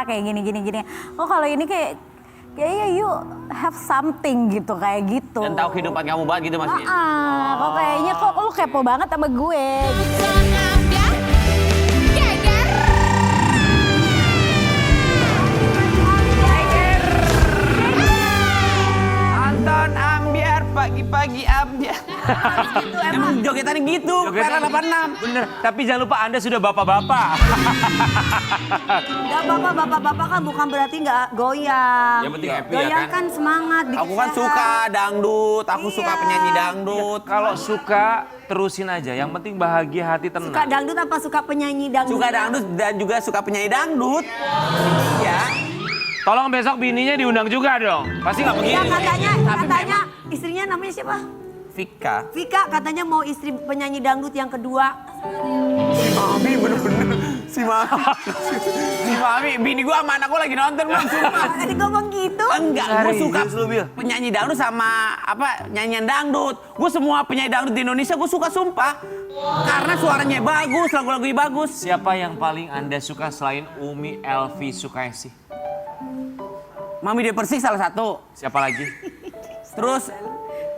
kayak gini. Oh kalau ini kayaknya you have something gitu kayak gitu. Dan tahu kehidupan kamu banget gitu maksudnya. Kok kayaknya kok lu kepo banget sama gue gitu. Anton ambiar pagi-pagi ambiar. Emang jogetannya gitu, Pera 86. Bener, tapi jangan lupa Anda sudah bapak-bapak. Enggak bapak-bapak kan bukan berarti nggak goyang. Yang penting happy ya Goyang kan. kan semangat. bikin Aku kan sehat. suka dangdut, aku Iya. suka penyanyi dangdut. Kalau suka, terusin aja. Yang penting bahagia hati tenang. Suka dangdut apa suka penyanyi dangdut? Suka dangdut dan juga suka penyanyi dangdut. Ya. Tolong besok bininya diundang juga dong. Pasti nggak Iya begini. katanya istrinya namanya siapa? Vika. Vika katanya mau istri penyanyi dangdut yang kedua. Si Mami bener-bener. Si Mami, bini gua sama anak gua lagi nonton bang, sumpah. Tadi ngomong gitu. Enggak, gue suka Serius lu, Bil? penyanyi dangdut sama nyanyian dangdut. Gue semua penyanyi dangdut di Indonesia gue suka sumpah. Karena suaranya bagus, lagu-lagunya bagus. Siapa yang paling Anda suka selain Umi Elvi Sukaisi? Mami dia Persik salah satu. Siapa lagi? Terus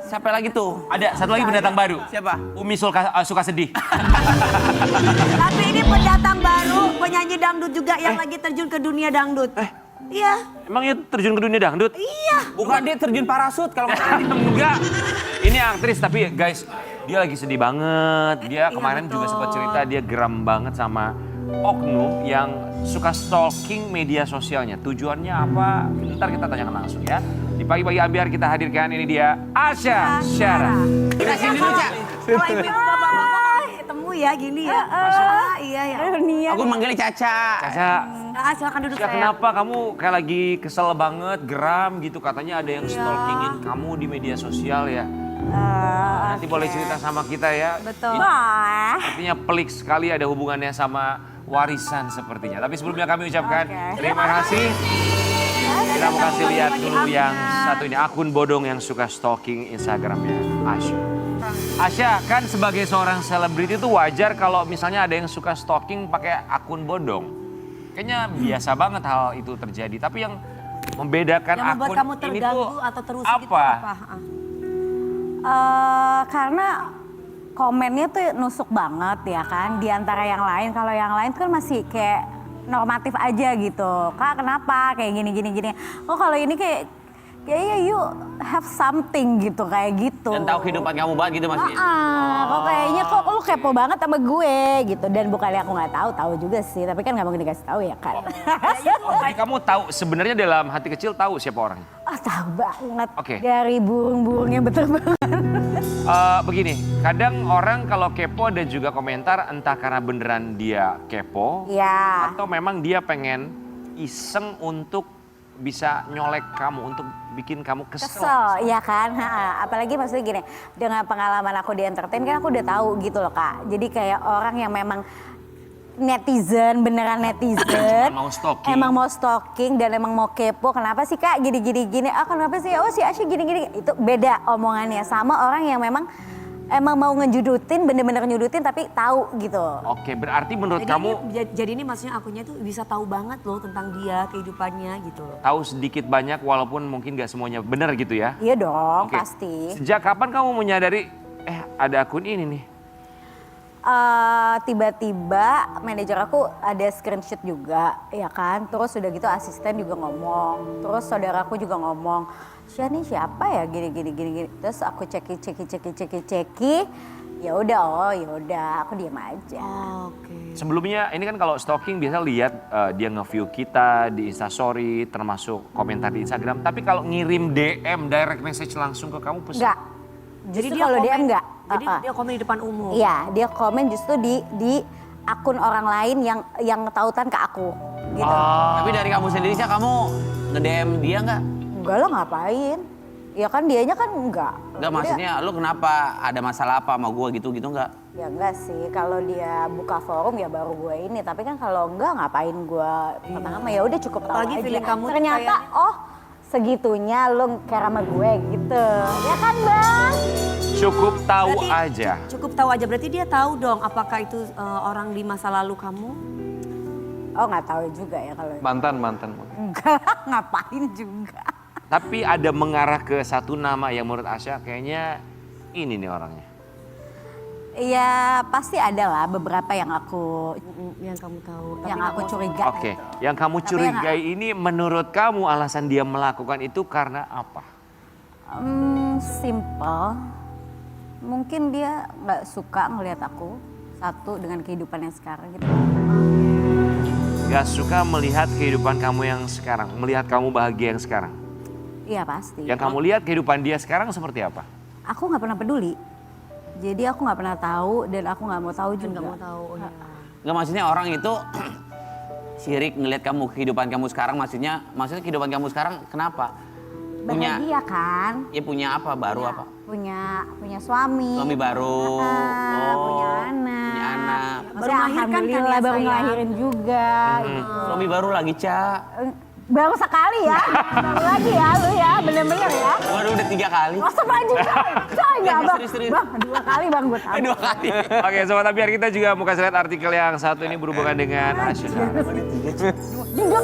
siapa lagi tuh? Ada satu lagi pendatang baru. Siapa? Umi suka sedih. Tapi ini pendatang baru, penyanyi dangdut juga yang lagi terjun ke dunia dangdut. Iya. Emang ya terjun ke dunia dangdut? Iya. Bukan dia terjun parasut kalau nggak Enggak. Ini aktris tapi guys, dia lagi sedih banget. Dia kemarin juga sempat cerita dia geram banget sama oknum yang suka stalking media sosialnya. Tujuannya apa? Ntar kita tanyakan langsung ya. Di pagi-pagi ambiar kita hadirkan ini dia Asya Syara. Kita sini dulu, Cak. Kalau ibu bapak-bapak ketemu ya gini ya. Iya ya. Aku manggilnya Caca. Caca, Silakan duduk Asya saya. kenapa kamu kayak lagi kesel banget, geram gitu. Katanya ada yang stalkingin kamu di media sosial ya. Nanti boleh cerita sama kita ya. Betul. Wah. Artinya pelik sekali ada hubungannya sama warisan sepertinya. Tapi sebelumnya kami ucapkan terima kasih. Kita mau kasih lihat dulu yang satu ini. Akun bodong yang suka stalking Instagramnya Asya. Asya, kan sebagai seorang selebriti itu wajar kalau misalnya ada yang suka stalking pakai akun bodong. Kayaknya biasa banget hal itu terjadi. Tapi yang membedakan Yang membuat akun kamu ini terganggu tuh atau terusik gitu apa? apa? Karena komennya tuh nusuk banget ya kan. Di antara yang lain, kalau yang lain tuh kan masih kayak normatif aja gitu. Kak kenapa kayak gini. Oh kalau ini kayaknya you have something gitu kayak gitu. Dan tahu kehidupan kamu banget gitu maksudnya. Kok kayaknya kok lu kepo banget sama gue gitu. Dan bukannya aku nggak tahu juga sih. Tapi kan nggak mungkin dikasih tahu ya kan. Jadi kamu tahu sebenarnya dalam hati kecil tahu siapa orangnya? Tahu banget. Oke. Dari burung-burungnya betul banget. Begini, kadang orang kalau kepo ada juga komentar entah karena beneran dia kepo Iya. atau memang dia pengen iseng untuk bisa nyolek kamu, untuk bikin kamu Kesel, ya kan? Apalagi maksudnya gini, dengan pengalaman aku di entertain kan aku udah tahu gitu loh Kak. Jadi kayak orang yang memang netizen, beneran netizen. Emang mau stalking. Dan emang mau kepo. Kenapa sih Kak gini? Kenapa sih? Oh si Asya gini. Itu beda omongannya sama orang yang memang mau ngejudutin, bener-bener ngejudutin tapi tahu gitu. Oke, berarti menurut Jadi kamu jadi ini maksudnya akunnya tuh bisa tahu banget loh tentang dia, kehidupannya gitu loh. tahu sedikit banyak walaupun mungkin gak semuanya benar gitu ya? Iya dong, Oke. pasti. Sejak kapan kamu menyadari, ada akun ini nih? Tiba-tiba manajer aku ada screenshot juga ya kan, terus udah gitu asisten juga ngomong, terus saudaraku juga ngomong, Syah nih siapa ya gini, terus aku ceki, ya udah aku diam aja. Oke. Sebelumnya ini kan kalau stalking biasa lihat dia nge-view kita di Instastory termasuk komentar di Instagram, tapi kalau ngirim DM direct message langsung ke kamu pesan? Enggak, Jadi justru dia kalau dia komen- enggak. Jadi dia komen di depan umum. Iya, dia komen justru di akun orang lain yang tautan ke aku gitu. Tapi dari kamu sendiri sih kamu nge-DM dia nggak? Enggak lah ngapain? Ya kan dianya kan enggak. Nggak maksudnya lu kenapa ada masalah apa sama gua gitu nggak? Ya enggak sih, kalau dia buka forum ya baru gue ini. Tapi kan kalau enggak ngapain gue pertama ya udah cukup tahu Apalagi aja. feeling kamu tuh Ternyata segitunya lo care sama gue gitu. Ya kan Bang? Cukup tahu Berarti aja. Cukup tahu aja, berarti dia tahu dong apakah itu orang di masa lalu kamu? Oh nggak tahu juga ya kalau Mantan. enggak lah, ngapain juga. Tapi ada mengarah ke satu nama yang menurut Asya kayaknya ini nih orangnya. Iya pasti ada lah beberapa yang aku Yang kamu tahu. yang aku curiga. Oke, gitu. yang kamu Tapi curigai ini menurut kamu alasan dia melakukan itu karena apa? Simple. Mungkin dia nggak suka ngelihat aku satu dengan kehidupan yang sekarang gitu. Gak suka melihat kehidupan kamu yang sekarang, melihat kamu bahagia yang sekarang. Iya pasti. Yang kamu lihat kehidupan dia sekarang seperti apa? Aku nggak pernah peduli. Jadi aku nggak pernah tahu dan aku nggak mau tahu juga. Nggak mau tahu. Oh, iya. Nggak, maksudnya orang itu sirik ngelihat kamu, kehidupan kamu sekarang, maksudnya kehidupan kamu sekarang kenapa? Bahagia kan? Ya punya apa, baru apa? Punya suami. Suami baru. Punya anak. Punya anak. Baru Baru melahirkan kan alhamdulillah ya, baru sayang? ngelahirin juga. Suami baru lagi, Ca. Baru sekali ya. Baru lagi ya lu ya, bener-bener ya. Waduh, udah 3 kali. Masa lagi coy ya bang. Serius. Bang 2 kali bang gue tahu. 2 kali. Oke, Sobat Ambiar, kita juga mau kasih lihat artikel yang satu ini berhubungan dengan Asya. Dua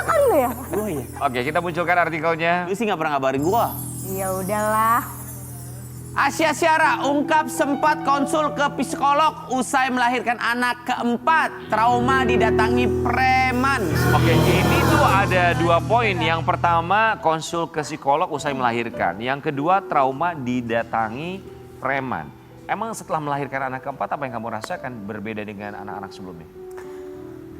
kali lu ya. Oh iya. Oke, kita munculkan artikelnya. Lu sih nggak pernah ngabarin gua. Ya udahlah. Asya Syara ungkap sempat konsul ke psikolog usai melahirkan anak keempat. Trauma didatangi preman. Oke, ini tuh ada 2 poin. Yang pertama, konsul ke psikolog usai melahirkan. Yang kedua, trauma didatangi preman. Emang setelah melahirkan anak keempat, apa yang kamu rasakan berbeda dengan anak-anak sebelumnya?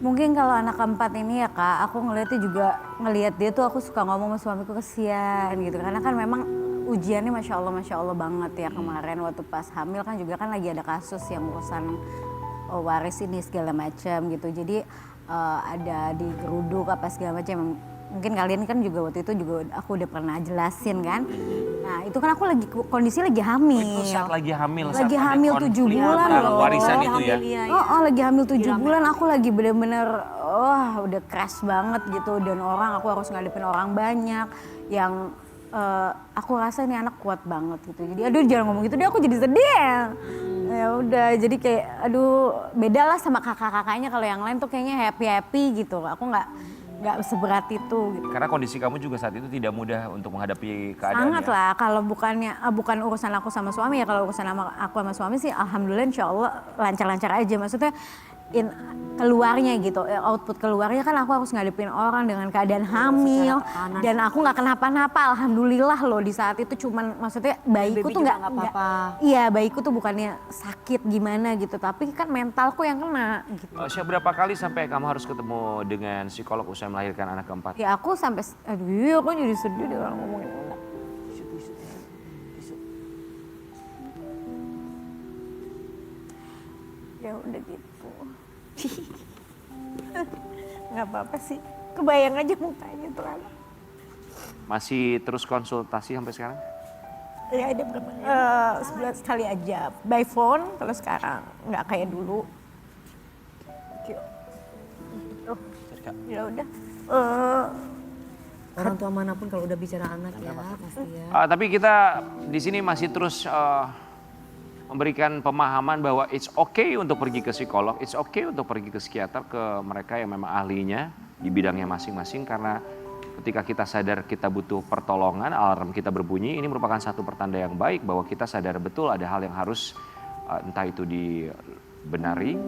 Mungkin kalau anak keempat ini ya kak, aku ngelihat dia tuh aku suka ngomong sama suamiku kesian gitu. Karena kan memang ujiannya Masya Allah banget ya kemarin waktu pas hamil kan juga kan lagi ada kasus yang urusan waris ini segala macam gitu. Jadi ada digeruduk apa segala macam. Mungkin kalian kan juga waktu itu juga aku udah pernah jelasin kan. Nah itu kan aku kondisi lagi hamil. Itu saat lagi hamil. Lagi saat ada hamil konflik 7 bulan dalam loh. warisan itu ya. Lagi hamil 7 bulan aku lagi bener-bener udah crash banget gitu. Dan aku harus ngadepin orang banyak yang aku rasa ini anak kuat banget gitu. Jadi aduh jangan ngomong gitu deh, aku jadi sedih. Ya udah jadi kayak aduh beda lah sama kakak-kakaknya, kalau yang lain tuh kayaknya happy gitu. Aku nggak seberat itu gitu. Karena kondisi kamu juga saat itu tidak mudah untuk menghadapi keadaan. Sangat lah, kalau bukan urusan aku sama suami ya, kalau urusan aku sama suami sih alhamdulillah insya Allah lancar-lancar aja. Maksudnya keluarnya gitu, output keluarnya kan aku harus ngadepin orang dengan keadaan hamil dan aku nggak kenapa-napa, alhamdulillah loh di saat itu. Cuman maksudnya bayiku tuh nggak apa-apa. Iya, bayiku tuh bukannya sakit gimana gitu, tapi kan mentalku yang kena gitu. Asya, berapa kali sampai kamu harus ketemu dengan psikolog usai melahirkan anak keempat? Ya aku sampai, aduh aku jadi sedih deh orang ngomongin anak. Ya udah gitu. Nggak apa-apa sih, kebayang aja mukanya tuh anak. Masih terus konsultasi sampai sekarang? Ya ada berapa? Sebulan sekali aja, by phone kalau sekarang, nggak kayak dulu. Ya udah. Orang tua manapun kalau udah bicara anak ya pasti ya. Tapi kita di sini masih terus memberikan pemahaman bahwa it's okay untuk pergi ke psikolog, it's okay untuk pergi ke psikiater, ke mereka yang memang ahlinya di bidangnya masing-masing. Karena ketika kita sadar kita butuh pertolongan, alarm kita berbunyi, ini merupakan satu pertanda yang baik bahwa kita sadar betul ada hal yang harus entah itu dibenari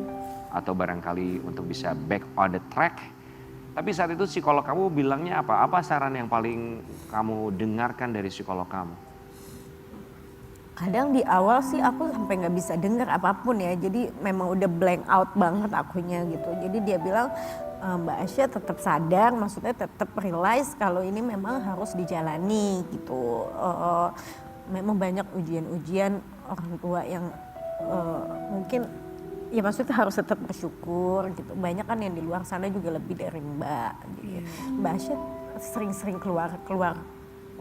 atau barangkali untuk bisa back on the track. Tapi saat itu psikolog kamu bilangnya apa? Apa saran yang paling kamu dengarkan dari psikolog kamu? Kadang di awal sih aku sampai nggak bisa dengar apapun ya, jadi memang udah blank out banget akunya gitu. Jadi dia bilang Mbak Asya tetap sadar, maksudnya tetap realize kalau ini memang harus dijalani gitu. Memang banyak ujian-ujian orang tua yang mungkin ya maksudnya harus tetap bersyukur gitu. Banyak kan yang di luar sana juga lebih dari Mbak. Gitu. Mbak Asya sering-sering keluar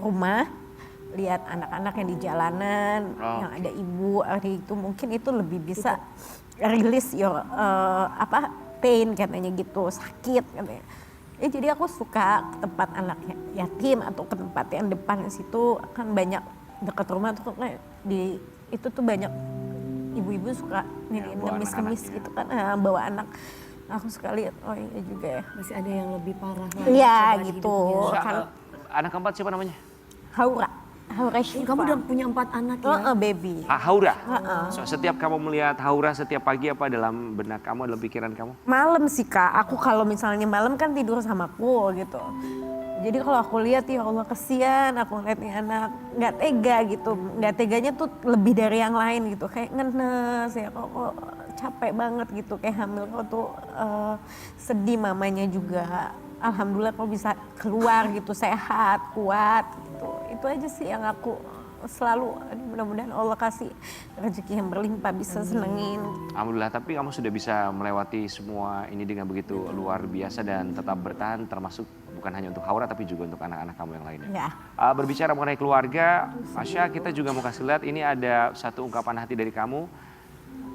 rumah, lihat anak-anak yang di jalanan, yang ada ibu, itu mungkin itu lebih bisa release your pain katanya gitu, sakit katanya. Jadi aku suka ke tempat anak yatim atau ke tempat yang depan situ, kan banyak dekat rumah tuh itu tuh banyak ibu-ibu suka ngemis-ngemis gitu kan, bawa anak. aku suka lihat, oh iya juga ya. Masih ada yang lebih parah lagi. Iya cobaan gitu. hidupnya. Kan Anak keempat siapa namanya? Haura Syifa. Kamu udah punya 4 anak ya? Baby. Haura. So, setiap kamu melihat Haura setiap pagi apa dalam benak kamu, dalam pikiran kamu? Malam sih Kak, aku kalau misalnya malam kan tidur sama aku gitu. Jadi kalau aku lihat ya Allah kesian, aku ngeliat nih anak nggak tega gitu, nggak teganya tuh lebih dari yang lain gitu, kayak ngenes ya kok capek banget gitu, kayak hamil kok tuh sedih mamanya juga. Alhamdulillah kok bisa keluar gitu sehat, kuat gitu. Itu aja sih yang aku selalu, aduh, mudah-mudahan Allah kasih rezeki yang berlimpah bisa senengin. Alhamdulillah, tapi kamu sudah bisa melewati semua ini dengan begitu luar biasa dan tetap bertahan, termasuk bukan hanya untuk Haura tapi juga untuk anak-anak kamu yang lainnya. Ya. Berbicara mengenai keluarga, Asya, kita juga mau kasih lihat ini ada satu ungkapan hati dari kamu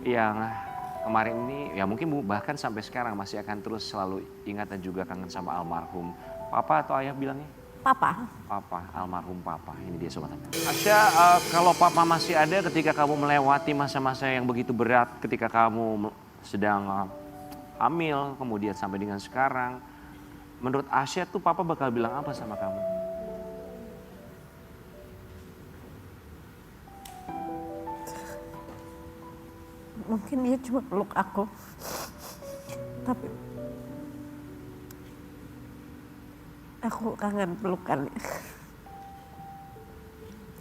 yang kemarin ini ya mungkin bahkan sampai sekarang masih akan terus selalu ingat dan juga kangen sama almarhum papa atau ayah bilangnya? Papa. Papa, almarhum papa. Ini dia Sobat Amel. Asya, kalau papa masih ada ketika kamu melewati masa-masa yang begitu berat, ketika kamu sedang hamil, kemudian sampai dengan sekarang, menurut Asya tuh papa bakal bilang apa sama kamu? Mungkin dia cuma peluk aku, tapi aku kangen pelukannya.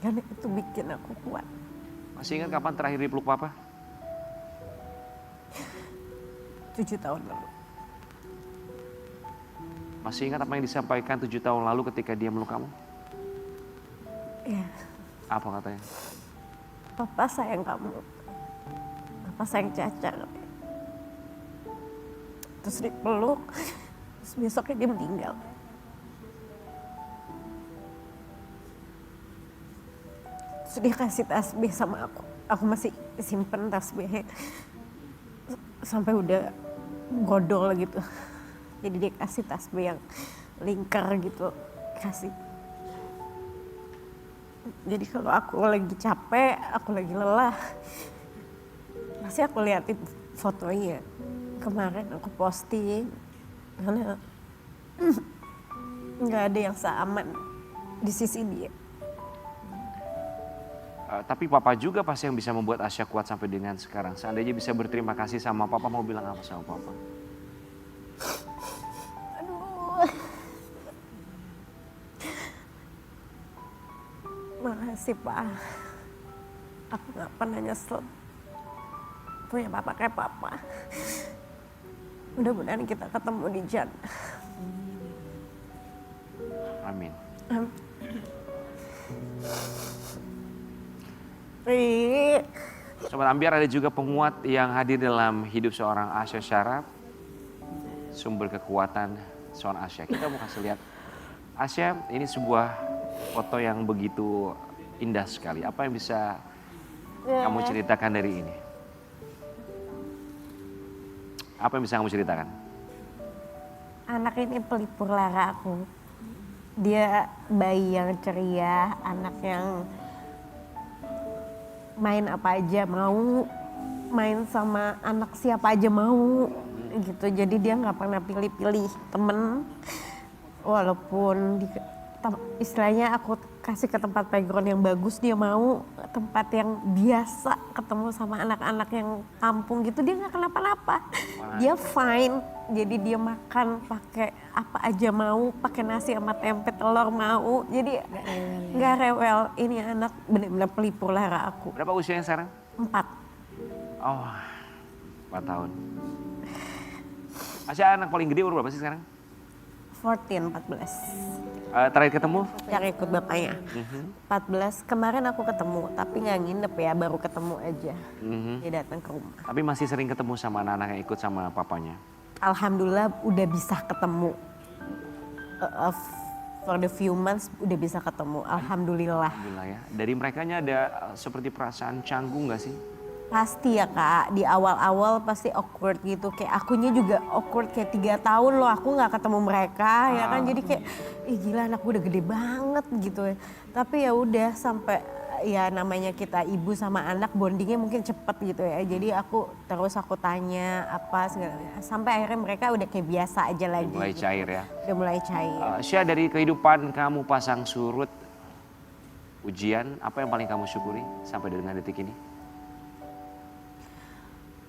Karena itu bikin aku kuat. Masih ingat kapan terakhir dipeluk papa? 7 tahun lalu. Masih ingat apa yang disampaikan 7 tahun lalu ketika dia meluk kamu? Ya, Apa katanya? papa sayang kamu. Papa sayang Caca. Terus dipeluk, terus besoknya dia meninggal. Terus dia kasih tasbih sama aku. Aku masih simpen tasbihnya. Sampai udah godol gitu. Jadi dia kasih tasbih yang lingkar gitu. Kasih. Jadi kalau aku lagi capek, aku lagi lelah, pasti aku liatin fotonya. Kemarin aku posting, karena nggak ada yang seaman di sisi dia. Tapi papa juga pasti yang bisa membuat Asya kuat sampai dengan sekarang. Seandainya bisa berterima kasih sama papa, mau bilang apa sama papa? Aduh. Makasih Pak. Aku gak pernah nyesel punya papa kayak papa. Mudah-mudahan kita ketemu di jannah. Amin. Sobat Ambiar, ada juga penguat yang hadir dalam hidup seorang Asya Syaraf. Sumber kekuatan seorang Asya. Kita mau kasih lihat. Asya, ini sebuah foto yang begitu indah sekali. Apa yang bisa kamu ceritakan dari ini? Apa yang bisa kamu ceritakan? Anak ini pelipur lara aku. Dia bayi yang ceria, anak yang main apa aja mau, main sama anak siapa aja mau gitu. Jadi dia nggak pernah pilih-pilih temen, walaupun istilahnya aku kasih ke tempat playground yang bagus dia mau, tempat yang biasa ketemu sama anak-anak yang kampung gitu dia nggak kenapa-napa, dia fine. Jadi dia makan pakai apa aja mau, pakai nasi sama tempe telur mau, jadi nggak rewel. Ini anak benar-benar pelipur lara aku. Berapa usianya sekarang? 4. Oh, 4 tahun. Asya anak paling gede umur berapa sih sekarang? 14. Terakhir ketemu? Yang ikut bapaknya. 14, kemarin aku ketemu, tapi nggak nginep ya, baru ketemu aja. Dia datang ke rumah. Tapi masih sering ketemu sama anak-anak yang ikut sama papanya? Alhamdulillah udah bisa ketemu. For the few months udah bisa ketemu, alhamdulillah. Alhamdulillah ya. Dari merekanya ada seperti perasaan canggung gak sih? Pasti ya Kak, di awal-awal pasti awkward gitu. Kayak akunya juga awkward, kayak 3 tahun loh aku gak ketemu mereka ya kan. Jadi kayak, ih gila anak gue udah gede banget gitu ya. Tapi ya udah sampai ya namanya kita ibu sama anak bondingnya mungkin cepet gitu ya. Jadi aku tanya apa segala sampai akhirnya mereka udah kayak biasa aja lagi. Mulai gitu. cair ya. Udah mulai cair. Syah, dari kehidupan kamu pasang surut, ujian, apa yang paling kamu syukuri sampai dengan detik ini?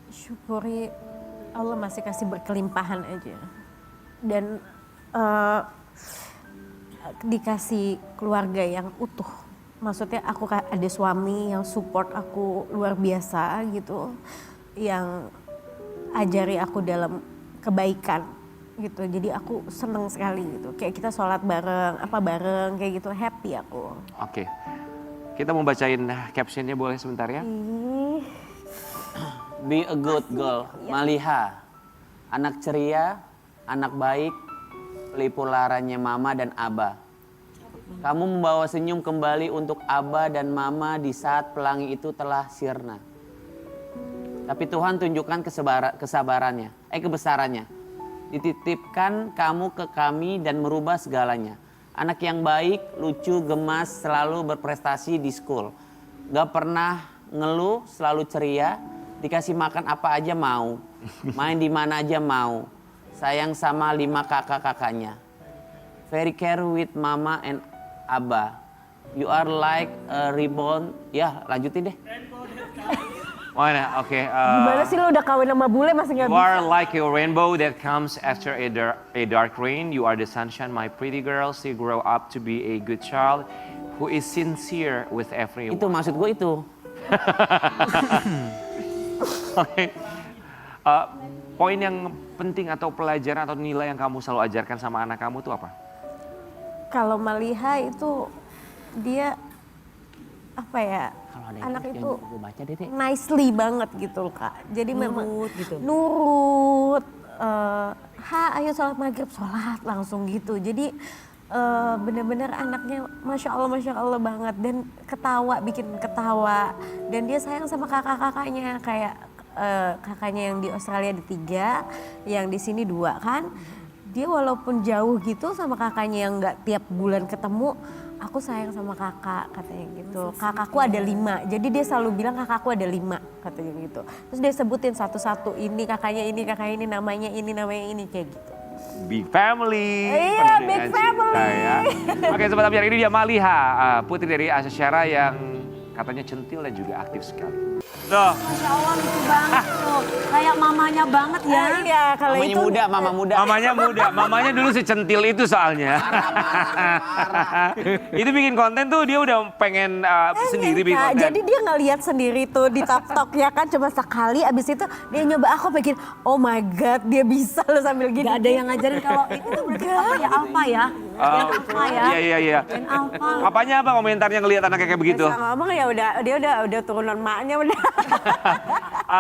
Syukuri Allah masih kasih berkelimpahan aja. Dan dikasih keluarga yang utuh. Maksudnya aku ada suami yang support aku luar biasa gitu. Yang ajari aku dalam kebaikan gitu. Jadi aku seneng sekali gitu. Kayak kita sholat bareng, apa bareng kayak gitu. Happy aku. Oke, kita mau bacain captionnya boleh sebentar ya? Be a good girl, Maliha. Anak ceria, anak baik, pelipularannya mama dan abah. Kamu membawa senyum kembali untuk abah dan mama di saat pelangi itu telah sirna. Tapi Tuhan tunjukkan kebesarannya. Dititipkan kamu ke kami dan merubah segalanya. Anak yang baik, lucu, gemas, selalu berprestasi di school. Gak pernah ngeluh, selalu ceria. Dikasih makan apa aja mau, main di mana aja mau, sayang sama 5 kakak-kakaknya. Very care with mama and abah. You are like a ribbon. Ya, lanjutin deh. Mana? Oke. Gimana sih lo udah kawin sama bule masih nggak You bisa? are like a rainbow that comes after a dark rain. You are the sunshine, my pretty girl. Still grow up to be a good child who is sincere with everyone. Itu maksud gue itu. Oke. Poin yang penting atau pelajaran atau nilai yang kamu selalu ajarkan sama anak kamu itu apa? Kalau Maliha itu dia apa ya? Kalau ada Anak yang itu gue baca deh. nicely banget gitu loh Kak. Jadi memang Nurut gitu. nurut. Ayo sholat maghrib, sholat langsung gitu. Jadi bener-bener anaknya Masya Allah banget. Dan ketawa, bikin ketawa. Dan dia sayang sama kakak-kakaknya. Kayak kakaknya yang di Australia ada 3, yang di sini 2 kan. Dia walaupun jauh gitu sama kakaknya yang gak tiap bulan ketemu, aku sayang sama kakak katanya gitu. Kakakku ada 5, jadi dia selalu bilang kakakku ada 5 katanya gitu. Terus dia sebutin satu-satu, ini kakaknya ini namanya ini kayak gitu. Big family. Iya, penuh big dengan cinta, ya. Oke, sobat Ampiar, ini dia Maliha, putri dari Asia Syara yang katanya centil dan juga aktif sekali. Tuh. Masya Allah lucu banget tuh. Kayak mamanya banget ya. Iya, kalau Mamanya itu muda, mama muda. Mamanya muda, mamanya dulu secentil itu soalnya. Itu bikin konten tuh dia udah pengen sendiri bikin Kak, konten. jadi dia ngeliat sendiri tuh di TikTok ya kan cuma sekali, abis itu dia nyoba, aku pikir oh my god dia bisa loh sambil gini. Gak ada yang ngajarin kalau itu berarti apa ya alfa ya. Yang alfa ya. Iya. Yang alfa. Apanya apa komentarnya ngelihat anaknya kayak begitu? Sama ngomong ya dia udah turunan maknya udah.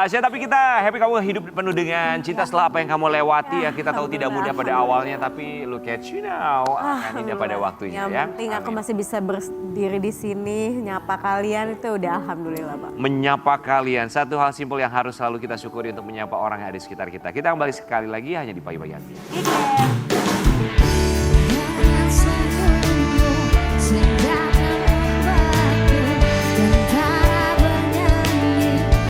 Syah, tapi kita happy kamu hidup penuh dengan cinta setelah apa yang kamu lewati ya. Kita tahu tidak mudah pada awalnya, tapi look at you now. Akan indah pada waktunya Yang ya. penting aku Amin. masih bisa berdiri di sini, nyapa kalian itu udah alhamdulillah Pak. Menyapa kalian, satu hal simpel yang harus selalu kita syukuri untuk menyapa orang yang ada di sekitar kita. Kita kembali sekali lagi hanya di Pagi-Pagi Hati. Weekend.